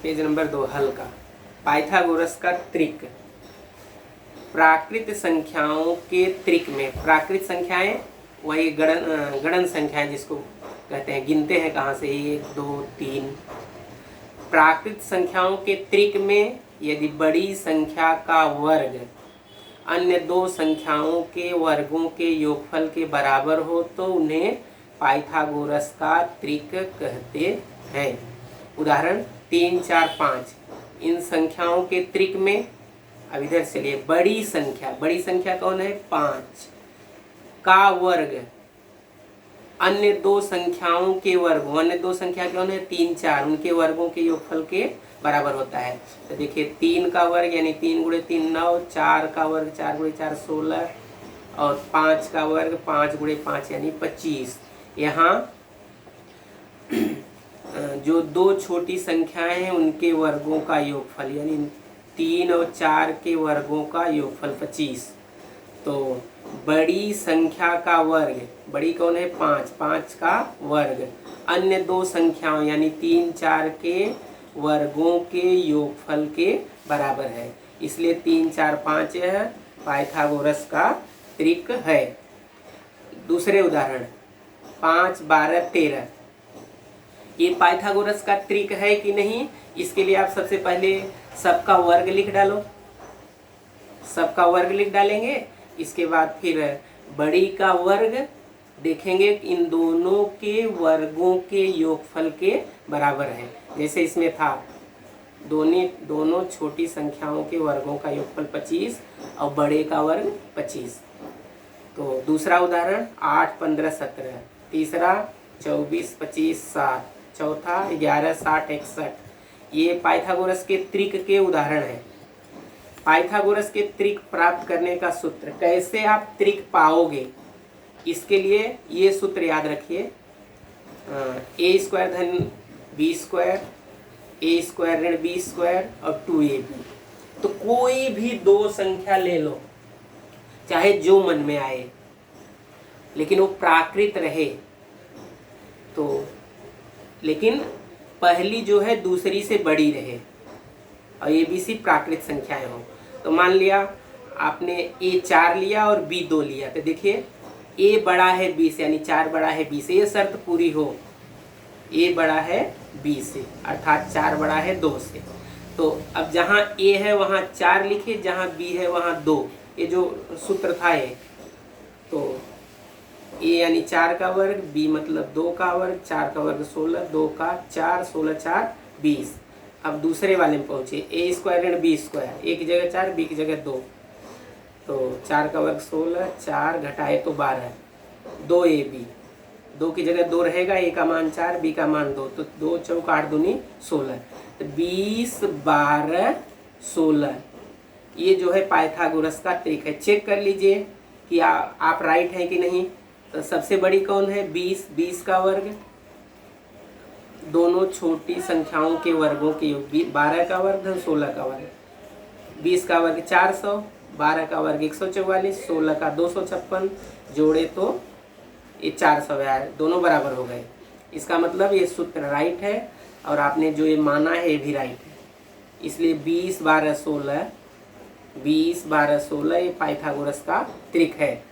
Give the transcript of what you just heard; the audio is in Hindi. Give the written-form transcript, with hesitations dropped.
पेज नंबर 2 हल का पाइथागोरस का त्रिक। प्राकृत संख्याओं के त्रिक में, प्राकृत संख्याएं वही गणन संख्याएं जिसको कहते हैं, गिनते हैं कहाँ से 1 2 3। प्राकृत संख्याओं के त्रिक में यदि बड़ी संख्या का वर्ग अन्य दो संख्याओं के वर्गों के योगफल के बराबर हो तो उन्हें पाइथागोरस का त्रिक कहते हैं। उदाहरण 3 4 5। इन संख्याओं के त्रिक में, अब इधर से लिए बड़ी संख्या कौन है 5 का वर्ग अन्य दो संख्याओं के वर्ग, अन्य दो संख्या कौन है 3 4, उनके वर्गों के योगफल के बराबर होता है। तो देखिए 3 का वर्ग यानी 3 गुणे 3 9, 4 का वर्ग 4 गुणे 4 16 और 5 का वर्ग 5 गुणे 5 यानी 25। यहाँ जो दो छोटी संख्याएं हैं उनके वर्गों का योगफल यानी 3 और 4 के वर्गों का योगफल 25। तो बड़ी संख्या का वर्ग, बड़ी कौन है 5, 5 का वर्ग अन्य दो संख्याओं यानी 3 4 के वर्गों के योगफल के बराबर है, इसलिए 3 4 5 यह पाइथागोरस का त्रिक है। दूसरे उदाहरण 5 12 13। ये पाइथागोरस का त्रिक है कि नहीं, इसके लिए आप सबसे पहले सबका वर्ग लिख डालो। सबका वर्ग लिख डालेंगे, इसके बाद फिर बड़ी का वर्ग देखेंगे इन दोनों के वर्गों के योगफल के बराबर है। जैसे इसमें था दोनों छोटी संख्याओं के वर्गों का योगफल 25 और बड़े का वर्ग 25। तो दूसरा उदाहरण 8 15 17। तीसरा 24 25 7। चौथा 11 60 61। ये पाइथागोरस के त्रिक के उदाहरण हैं। पाइथागोरस के त्रिक प्राप्त करने का सूत्र, कैसे आप त्रिक पाओगे, इसके लिए ये सूत्र याद रखिए। a स्क्वायर धन b स्क्वायर, a स्क्वायर ऋण b स्क्वायर और 2ab। तो कोई भी दो संख्या ले लो, चाहे जो मन में आए, लेकिन वो प्राकृत रहे। तो लेकिन पहली जो है दूसरी से बड़ी रहे और ये भी सी प्राकृत संख्याएं हो। तो मान लिया आपने a 4 लिया और b 2 लिया, तो देखिए a बड़ा है b से यानी 4 बड़ा है b से, ये शर्त पूरी हो a बड़ा है b से अर्थात 4 बड़ा है 2 से। तो अब जहाँ a है वहाँ 4 लिखिए, जहाँ b है वहाँ 2। ये जो सूत्र था ये, तो a यानी 4 का वर्ग, b मतलब 2 का वर्ग, 4 का वर्ग 16, 2 का 4, 16 4 20। अब दूसरे वाले में पहुँचे, a स्क्वायर ऋण b स्क्वायर, a की जगह 4 b की जगह 2। तो 4 का वर्ग 16, 4 घटाए तो 12, 2ab, 2 की जगह 2 रहेगा, a का मान 4 b का मान 2, तो 2 चौक 8 दूनी 16। तो 20 12 16 ये जो है पाइथागोरस का त्रिक है। चेक कर लीजिए कि आप राइट हैं कि नहीं। तो सबसे बड़ी कौन है 20, 20 का वर्ग दोनों छोटी संख्याओं के वर्गों के योग, 12 का वर्ग धन 16 का वर्ग, 20 का वर्ग 400, 12 का वर्ग 144, 16 का 256, जोड़े तो ये 400 आए, दोनों बराबर हो गए। इसका मतलब ये सूत्र राइट है और आपने जो ये माना है ये भी राइट है। इसलिए 20 12 16 ये पाइथागोरस का त्रिक है।